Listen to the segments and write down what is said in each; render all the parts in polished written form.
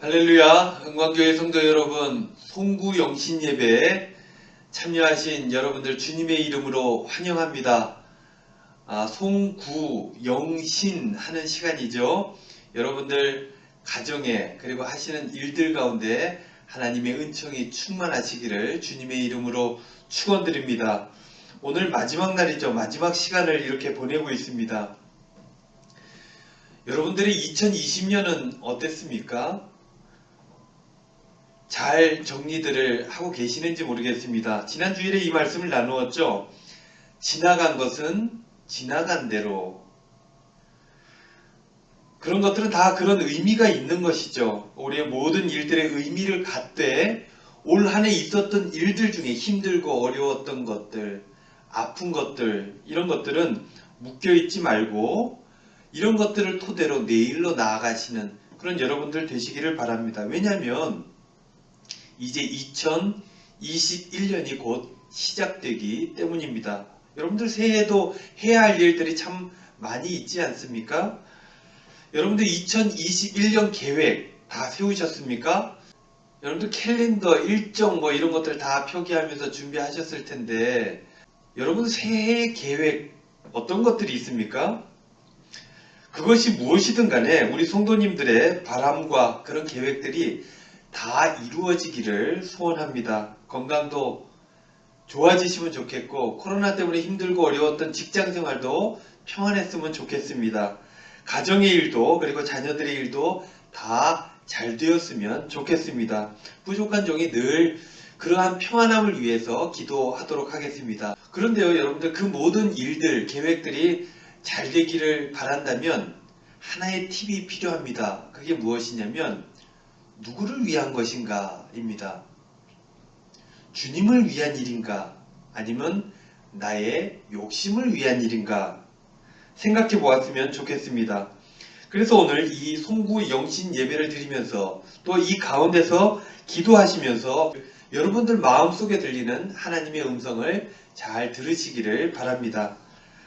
할렐루야, 은광교회 성도 여러분, 송구 영신 예배에 참여하신 여러분들 주님의 이름으로 환영합니다. 송구 영신 하는 시간이죠. 여러분들 가정에 그리고 하시는 일들 가운데 하나님의 은총이 충만하시기를 주님의 이름으로 축원드립니다. 오늘 마지막 날이죠. 마지막 시간을 이렇게 보내고 있습니다. 여러분들의 2020년은 어땠습니까? 잘 정리들을 하고 계시는지 모르겠습니다. 지난주일에 이 말씀을 나누었죠. 지나간 것은 지나간 대로. 그런 것들은 다 그런 의미가 있는 것이죠. 우리의 모든 일들의 의미를 갖되 올 한 해 있었던 일들 중에 힘들고 어려웠던 것들, 아픈 것들, 이런 것들은 묶여있지 말고 이런 것들을 토대로 내일로 나아가시는 그런 여러분들 되시기를 바랍니다. 왜냐하면 이제 2021년이 곧 시작되기 때문입니다. 여러분들 새해에도 해야 할 일들이 참 많이 있지 않습니까? 여러분들 2021년 계획 다 세우셨습니까? 여러분들 캘린더, 일정 이런 것들 다 표기하면서 준비하셨을 텐데 여러분 새해 계획 어떤 것들이 있습니까? 그것이 무엇이든 간에 우리 성도님들의 바람과 그런 계획들이 다 이루어지기를 소원합니다. 건강도 좋아지시면 좋겠고 코로나 때문에 힘들고 어려웠던 직장생활도 평안했으면 좋겠습니다. 가정의 일도 그리고 자녀들의 일도 다 잘 되었으면 좋겠습니다. 부족한 종이 늘 그러한 평안함을 위해서 기도하도록 하겠습니다. 그런데요, 여러분들 그 모든 일들, 계획들이 잘 되기를 바란다면 하나의 팁이 필요합니다. 그게 무엇이냐면 누구를 위한 것인가 입니다. 주님을 위한 일인가 아니면 나의 욕심을 위한 일인가 생각해 보았으면 좋겠습니다. 그래서 오늘 이 송구 영신 예배를 드리면서 또 이 가운데서 기도하시면서 여러분들 마음속에 들리는 하나님의 음성을 잘 들으시기를 바랍니다.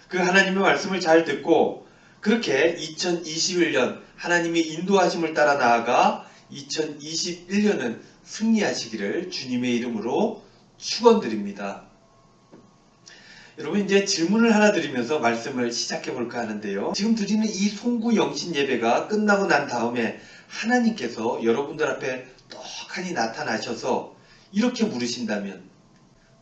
그 하나님의 말씀을 잘 듣고 그렇게 2021년 하나님의 인도하심을 따라 나아가 2021년은 승리하시기를 주님의 이름으로 축원드립니다. 여러분 이제 질문을 하나 드리면서 말씀을 시작해 볼까 하는데요. 지금 드리는 이 송구 영신 예배가 끝나고 난 다음에 하나님께서 여러분들 앞에 떡하니 나타나셔서 이렇게 물으신다면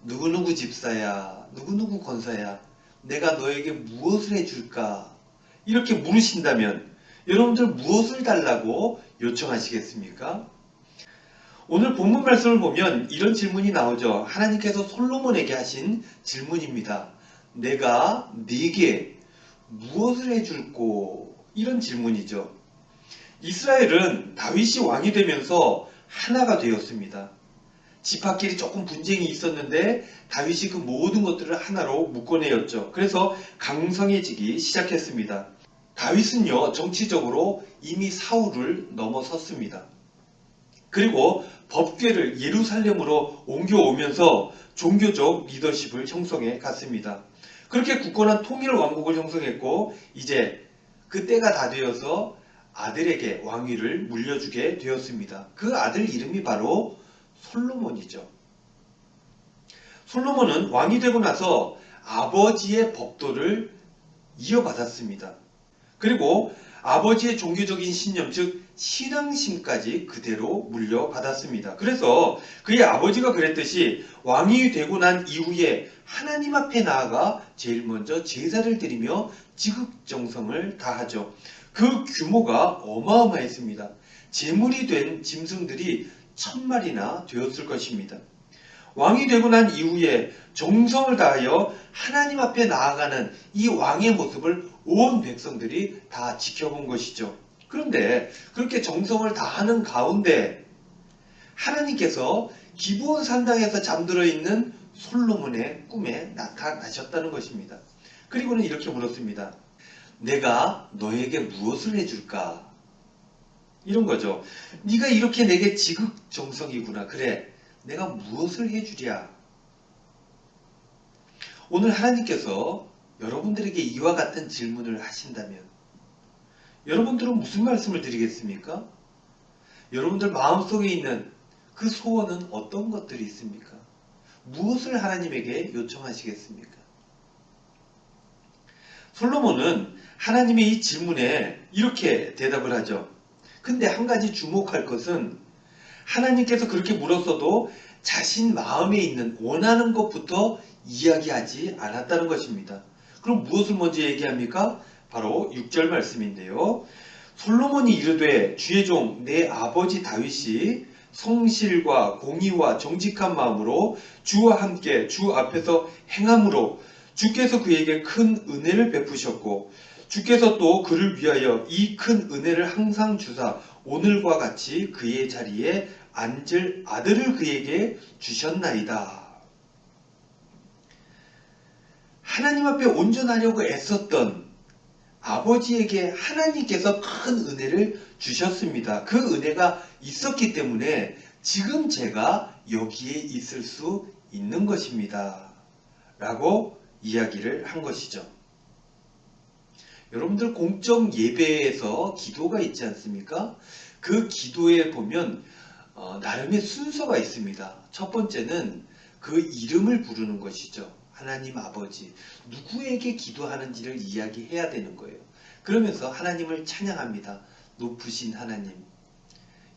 누구누구 집사야, 누구누구 권사야, 내가 너에게 무엇을 해줄까? 이렇게 물으신다면 여러분들 무엇을 달라고 요청하시겠습니까? 오늘 본문 말씀을 보면 이런 질문이 나오죠. 하나님께서 솔로몬에게 하신 질문입니다. 내가 네게 무엇을 해줄꼬? 이런 질문이죠. 이스라엘은 다윗이 왕이 되면서 하나가 되었습니다. 지파끼리 조금 분쟁이 있었는데 다윗이 그 모든 것들을 하나로 묶어내었죠. 그래서 강성해지기 시작했습니다. 다윗은요, 정치적으로 이미 사울을 넘어섰습니다. 그리고 법궤를 예루살렘으로 옮겨오면서 종교적 리더십을 형성해 갔습니다. 그렇게 굳건한 통일 왕국을 형성했고 이제 그 때가 다 되어서 아들에게 왕위를 물려주게 되었습니다. 그 아들 이름이 바로 솔로몬이죠. 솔로몬은 왕이 되고 나서 아버지의 법도를 이어받았습니다. 그리고 아버지의 종교적인 신념, 즉 신앙심까지 그대로 물려받았습니다. 그래서 그의 아버지가 그랬듯이 왕이 되고 난 이후에 하나님 앞에 나아가 제일 먼저 제사를 드리며 지극정성을 다하죠. 그 규모가 어마어마했습니다. 제물이 된 짐승들이 1000마리나 되었을 것입니다. 왕이 되고 난 이후에 정성을 다하여 하나님 앞에 나아가는 이 왕의 모습을 온 백성들이 다 지켜본 것이죠. 그런데 그렇게 정성을 다하는 가운데 하나님께서 기브온 산당에서 잠들어 있는 솔로몬의 꿈에 나타나셨다는 것입니다. 그리고는 이렇게 물었습니다. 내가 너에게 무엇을 해줄까? 이런 거죠. 네가 이렇게 내게 지극정성이구나. 그래. 내가 무엇을 해주랴? 오늘 하나님께서 여러분들에게 이와 같은 질문을 하신다면 여러분들은 무슨 말씀을 드리겠습니까? 여러분들 마음속에 있는 그 소원은 어떤 것들이 있습니까? 무엇을 하나님에게 요청하시겠습니까? 솔로몬은 하나님의 이 질문에 이렇게 대답을 하죠. 근데 한 가지 주목할 것은 하나님께서 그렇게 물었어도 자신 마음에 있는 원하는 것부터 이야기하지 않았다는 것입니다. 그럼 무엇을 먼저 얘기합니까? 바로 6절 말씀인데요. 솔로몬이 이르되 주의 종 내 아버지 다윗이 성실과 공의와 정직한 마음으로 주와 함께 주 앞에서 행함으로 주께서 그에게 큰 은혜를 베푸셨고 주께서 또 그를 위하여 이 큰 은혜를 항상 주사 오늘과 같이 그의 자리에 앉을 아들을 그에게 주셨나이다. 하나님 앞에 온전하려고 애썼던 아버지에게 하나님께서 큰 은혜를 주셨습니다. 그 은혜가 있었기 때문에 지금 제가 여기에 있을 수 있는 것입니다. 라고 이야기를 한 것이죠. 여러분들 공적 예배에서 기도가 있지 않습니까? 그 기도에 보면 나름의 순서가 있습니다. 첫 번째는 그 이름을 부르는 것이죠. 하나님 아버지, 누구에게 기도하는지를 이야기해야 되는 거예요. 그러면서 하나님을 찬양합니다. 높으신 하나님,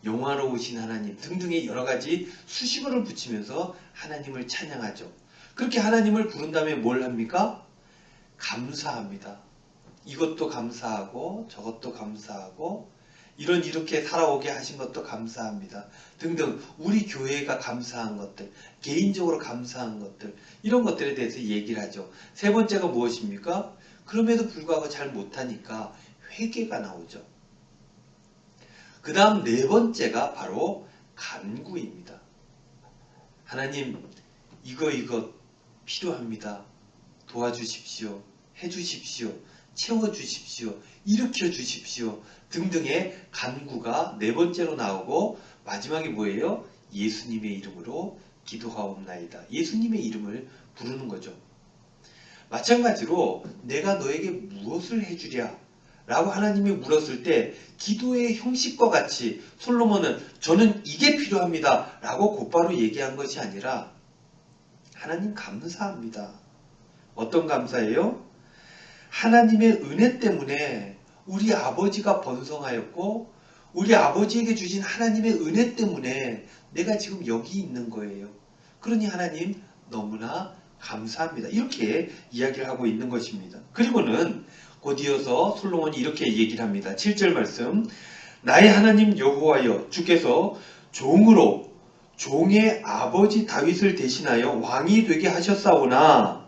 영화로우신 하나님 등등의 여러 가지 수식어를 붙이면서 하나님을 찬양하죠. 그렇게 하나님을 부른 다음에 뭘 합니까? 감사합니다. 이것도 감사하고 저것도 감사하고 이렇게 살아오게 하신 것도 감사합니다. 등등 우리 교회가 감사한 것들, 개인적으로 감사한 것들 이런 것들에 대해서 얘기를 하죠. 세 번째가 무엇입니까? 그럼에도 불구하고 잘 못하니까 회개가 나오죠. 그 다음 네 번째가 바로 간구입니다. 하나님 이거 필요합니다. 도와주십시오. 해주십시오. 채워주십시오. 일으켜주십시오. 등등의 간구가 네 번째로 나오고 마지막에 뭐예요? 예수님의 이름으로 기도하옵나이다. 예수님의 이름을 부르는 거죠. 마찬가지로 내가 너에게 무엇을 해주랴? 라고 하나님이 물었을 때 기도의 형식과 같이 솔로몬은 저는 이게 필요합니다. 라고 곧바로 얘기한 것이 아니라 하나님 감사합니다. 어떤 감사예요? 하나님의 은혜 때문에 우리 아버지가 번성하였고 우리 아버지에게 주신 하나님의 은혜 때문에 내가 지금 여기 있는 거예요. 그러니 하나님 너무나 감사합니다. 이렇게 이야기를 하고 있는 것입니다. 그리고는 곧 이어서 솔로몬이 이렇게 얘기를 합니다. 7절 말씀 나의 하나님 여호와여 주께서 종으로 종의 아버지 다윗을 대신하여 왕이 되게 하셨사오나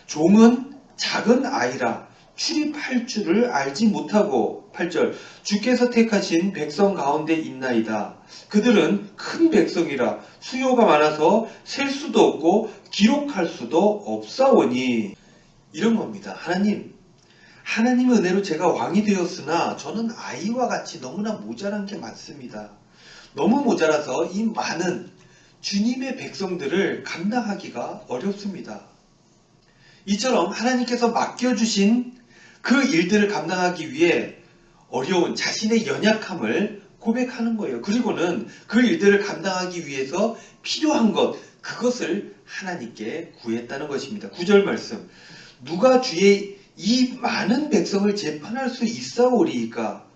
종은 작은 아이라 출입할 줄을 알지 못하고 8절 주께서 택하신 백성 가운데 있나이다. 그들은 큰 백성이라 수요가 많아서 셀 수도 없고 기록할 수도 없사오니 이런 겁니다. 하나님의 은혜로 제가 왕이 되었으나 저는 아이와 같이 너무나 모자란 게 많습니다. 너무 모자라서 이 많은 주님의 백성들을 감당하기가 어렵습니다. 이처럼 하나님께서 맡겨주신 그 일들을 감당하기 위해 어려운 자신의 연약함을 고백하는 거예요. 그리고는 그 일들을 감당하기 위해서 필요한 것, 그것을 하나님께 구했다는 것입니다. 9절 말씀. 누가 주의 이 많은 백성을 재판할 수 있사오리이까?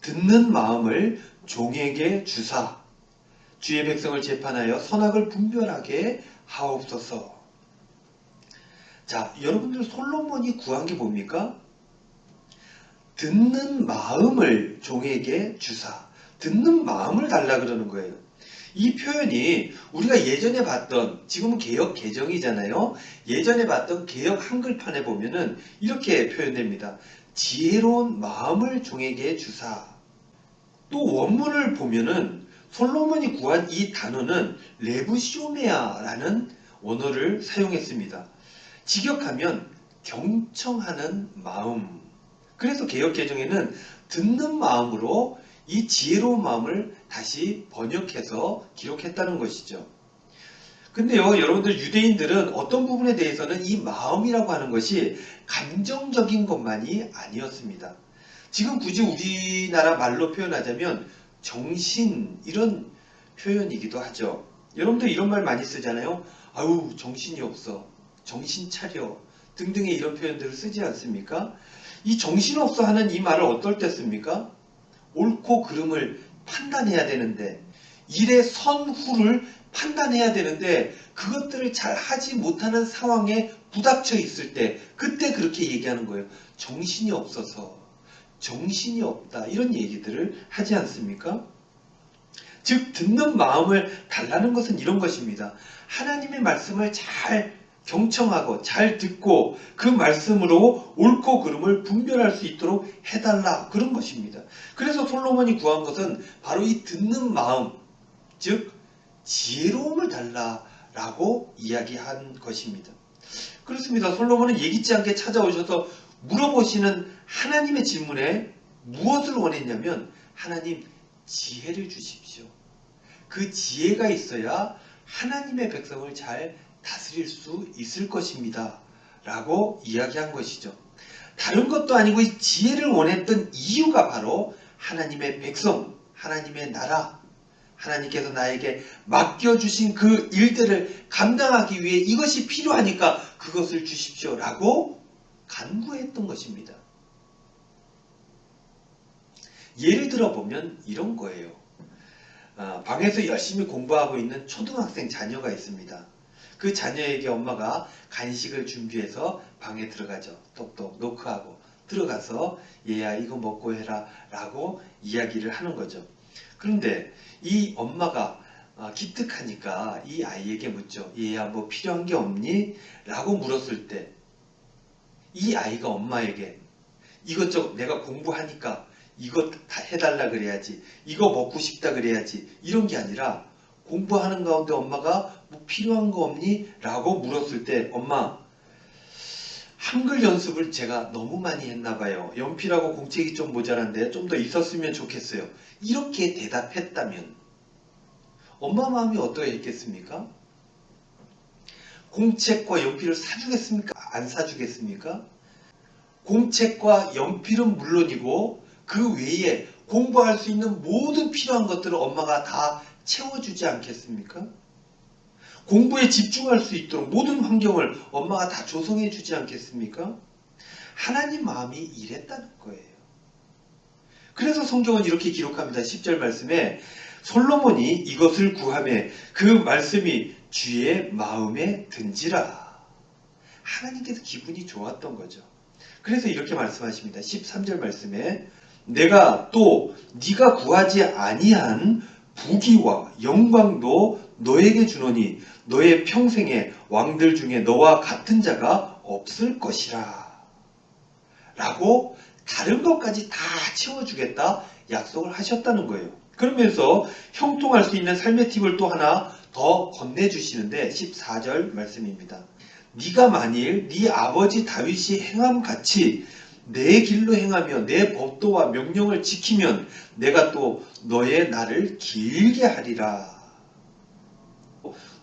듣는 마음을 종에게 주사. 주의 백성을 재판하여 선악을 분별하게 하옵소서. 자, 여러분들 솔로몬이 구한 게 뭡니까? 듣는 마음을 종에게 주사. 듣는 마음을 달라 그러는 거예요. 이 표현이 우리가 예전에 봤던, 지금은 개역 개정이잖아요. 예전에 봤던 개역 한글판에 보면은 이렇게 표현됩니다. 지혜로운 마음을 종에게 주사. 또 원문을 보면은 솔로몬이 구한 이 단어는 레브쇼메아라는 원어를 사용했습니다. 직역하면 경청하는 마음. 그래서 개역 개정에는 듣는 마음으로 이 지혜로운 마음을 다시 번역해서 기록했다는 것이죠. 근데요, 여러분들 유대인들은 어떤 부분에 대해서는 이 마음이라고 하는 것이 감정적인 것만이 아니었습니다. 지금 굳이 우리나라 말로 표현하자면 정신 이런 표현이기도 하죠. 여러분들 이런 말 많이 쓰잖아요. 아유 정신이 없어, 정신 차려 등등의 이런 표현들을 쓰지 않습니까? 이 정신없어 하는 이 말을 어떨 때 씁니까? 옳고 그름을 판단해야 되는데, 일의 선후를 판단해야 되는데 그것들을 잘 하지 못하는 상황에 부닥쳐 있을 때, 그때 그렇게 얘기하는 거예요. 정신이 없어서, 정신이 없다, 이런 얘기들을 하지 않습니까? 즉 듣는 마음을 달라는 것은 이런 것입니다. 하나님의 말씀을 잘 경청하고 잘 듣고 그 말씀으로 옳고 그름을 분별할 수 있도록 해달라, 그런 것입니다. 그래서 솔로몬이 구한 것은 바로 이 듣는 마음, 즉 지혜로움을 달라라고 이야기한 것입니다. 그렇습니다. 솔로몬은 예기치 않게 찾아오셔서 물어보시는 하나님의 질문에 무엇을 원했냐면, 하나님 지혜를 주십시오. 그 지혜가 있어야 하나님의 백성을 잘 다스릴 수 있을 것입니다 라고 이야기한 것이죠. 다른 것도 아니고 이 지혜를 원했던 이유가 바로 하나님의 백성, 하나님의 나라, 하나님께서 나에게 맡겨주신 그 일들을 감당하기 위해 이것이 필요하니까 그것을 주십시오 라고 간구했던 것입니다. 예를 들어보면 이런 거예요. 방에서 열심히 공부하고 있는 초등학생 자녀가 있습니다. 그 자녀에게 엄마가 간식을 준비해서 방에 들어가죠. 똑똑 노크하고 들어가서 얘야 이거 먹고 해라 라고 이야기를 하는 거죠. 그런데 이 엄마가 기특하니까 이 아이에게 묻죠. 얘야 뭐 필요한 게 없니? 라고 물었을 때 이 아이가 엄마에게 이것저것 내가 공부하니까 이거 다 해달라 그래야지, 이거 먹고 싶다 그래야지, 이런 게 아니라 공부하는 가운데 엄마가 뭐 필요한 거 없니? 라고 물었을 때 엄마 한글 연습을 제가 너무 많이 했나 봐요. 연필하고 공책이 좀 모자란데 좀 더 있었으면 좋겠어요. 이렇게 대답했다면 엄마 마음이 어떠했겠습니까? 공책과 연필을 사주겠습니까? 안 사주겠습니까? 공책과 연필은 물론이고 그 외에 공부할 수 있는 모든 필요한 것들을 엄마가 다 채워주지 않겠습니까? 공부에 집중할 수 있도록 모든 환경을 엄마가 다 조성해 주지 않겠습니까? 하나님 마음이 이랬다는 거예요. 그래서 성경은 이렇게 기록합니다. 10절 말씀에 솔로몬이 이것을 구하매 그 말씀이 주의 마음에 든지라. 하나님께서 기분이 좋았던 거죠. 그래서 이렇게 말씀하십니다. 13절 말씀에 내가 또 네가 구하지 아니한 부귀와 영광도 너에게 주노니 너의 평생에 왕들 중에 너와 같은 자가 없을 것이라 라고 다른 것까지 다 채워주겠다 약속을 하셨다는 거예요. 그러면서 형통할 수 있는 삶의 팁을 또 하나 더 건네주시는데 14절 말씀입니다. 네가 만일 네 아버지 다윗이 행함같이 내 길로 행하며 내 법도와 명령을 지키면 내가 또 너의 날을 길게 하리라.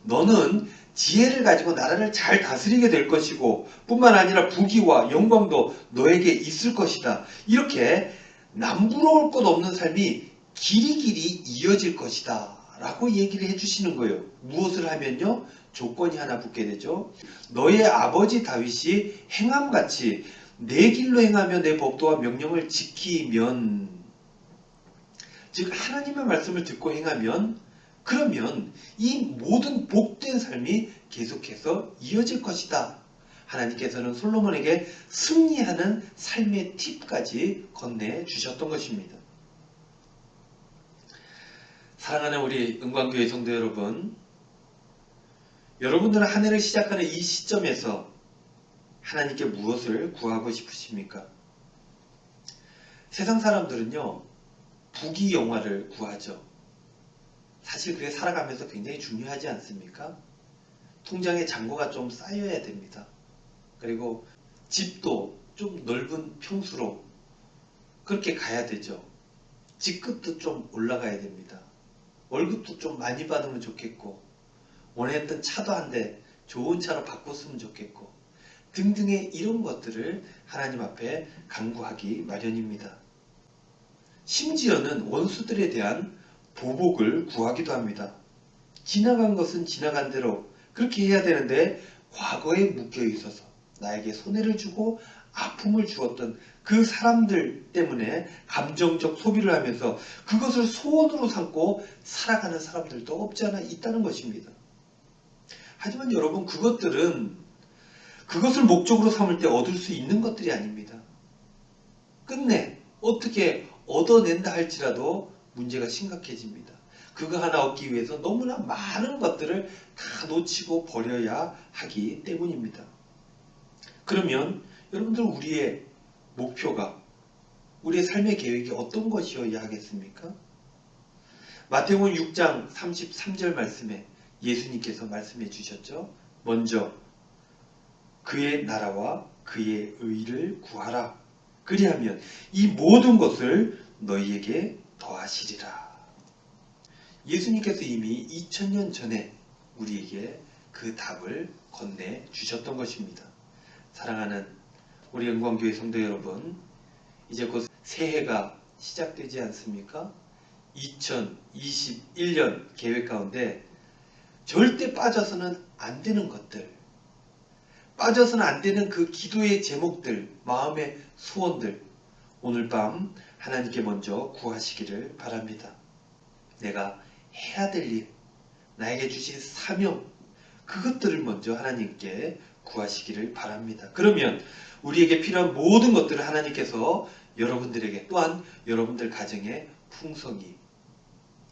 너는 지혜를 가지고 나라를 잘 다스리게 될 것이고 뿐만 아니라 부귀와 영광도 너에게 있을 것이다. 이렇게 남부러울 것 없는 삶이 길이길이 이어질 것이다 라고 얘기를 해주시는 거예요. 무엇을 하면요? 조건이 하나 붙게 되죠. 너의 아버지 다윗이 행함같이 내 길로 행하며 내 법도와 명령을 지키면, 즉 하나님의 말씀을 듣고 행하면, 그러면 이 모든 복된 삶이 계속해서 이어질 것이다. 하나님께서는 솔로몬에게 승리하는 삶의 팁까지 건네주셨던 것입니다. 사랑하는 우리 은광교회 성도 여러분, 여러분들은 한 해를 시작하는 이 시점에서 하나님께 무엇을 구하고 싶으십니까? 세상 사람들은요, 부귀영화를 구하죠. 사실 그게 살아가면서 굉장히 중요하지 않습니까? 통장에 잔고가 좀 쌓여야 됩니다. 그리고 집도 좀 넓은 평수로 그렇게 가야 되죠. 직급도 좀 올라가야 됩니다. 월급도 좀 많이 받으면 좋겠고, 원했던 차도 한 대 좋은 차로 바꿨으면 좋겠고, 등등의 이런 것들을 하나님 앞에 간구하기 마련입니다. 심지어는 원수들에 대한 보복을 구하기도 합니다. 지나간 것은 지나간 대로 그렇게 해야 되는데 과거에 묶여 있어서 나에게 손해를 주고 아픔을 주었던 그 사람들 때문에 감정적 소비를 하면서 그것을 소원으로 삼고 살아가는 사람들도 없지 않아 있다는 것입니다. 하지만 여러분, 그것들은 그것을 목적으로 삼을 때 얻을 수 있는 것들이 아닙니다. 끝내 어떻게 얻어낸다 할지라도 문제가 심각해집니다. 그거 하나 얻기 위해서 너무나 많은 것들을 다 놓치고 버려야 하기 때문입니다. 그러면 여러분들, 우리의 목표가, 우리의 삶의 계획이 어떤 것이어야 하겠습니까? 마태복음 6장 33절 말씀에 예수님께서 말씀해 주셨죠. 먼저 그의 나라와 그의 의를 구하라. 그리하면 이 모든 것을 너희에게 더하시리라. 예수님께서 이미 2000년 전에 우리에게 그 답을 건네 주셨던 것입니다. 사랑하는 우리 영광교회 성도 여러분, 이제 곧 새해가 시작되지 않습니까? 2021년 계획 가운데 절대 빠져서는 안 되는 것들, 빠져서는 안 되는 그 기도의 제목들, 마음의 소원들, 오늘 밤 하나님께 먼저 구하시기를 바랍니다. 내가 해야 될 일, 나에게 주신 사명, 그것들을 먼저 하나님께 구하시기를 바랍니다. 그러면 우리에게 필요한 모든 것들을 하나님께서 여러분들에게, 또한 여러분들 가정에 풍성히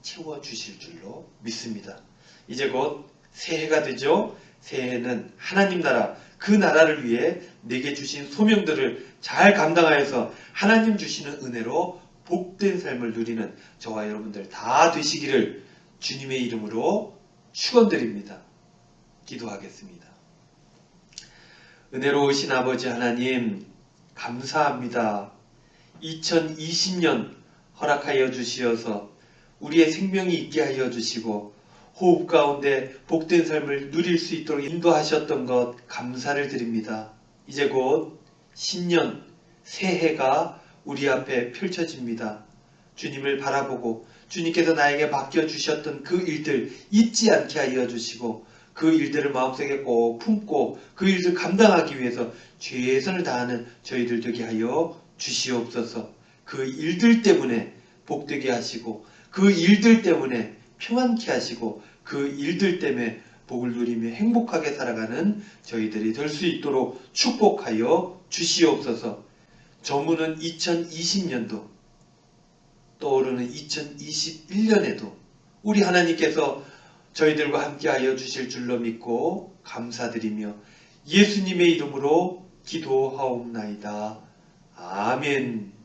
채워주실 줄로 믿습니다. 이제 곧 새해가 되죠. 새해는 하나님 나라, 그 나라를 위해 내게 주신 소명들을 잘 감당하여서 하나님 주시는 은혜로 복된 삶을 누리는 저와 여러분들 다 되시기를 주님의 이름으로 축원드립니다. 기도하겠습니다. 은혜로우신 아버지 하나님, 감사합니다. 2020년 허락하여 주시어서 우리의 생명이 있게 하여 주시고 호흡 가운데 복된 삶을 누릴 수 있도록 인도하셨던 것 감사를 드립니다. 이제 곧 신년 새해가 우리 앞에 펼쳐집니다. 주님을 바라보고 주님께서 나에게 맡겨주셨던 그 일들 잊지 않게 하여 주시고 그 일들을 마음속에 꼭 품고 그 일들 감당하기 위해서 최선을 다하는 저희들 되게 하여 주시옵소서. 그 일들 때문에 복되게 하시고 그 일들 때문에 평안케 하시고 그 일들 때문에 복을 누리며 행복하게 살아가는 저희들이 될 수 있도록 축복하여 주시옵소서. 저무는 2020년도 떠오르는 2021년에도 우리 하나님께서 저희들과 함께하여 주실 줄로 믿고 감사드리며 예수님의 이름으로 기도하옵나이다. 아멘.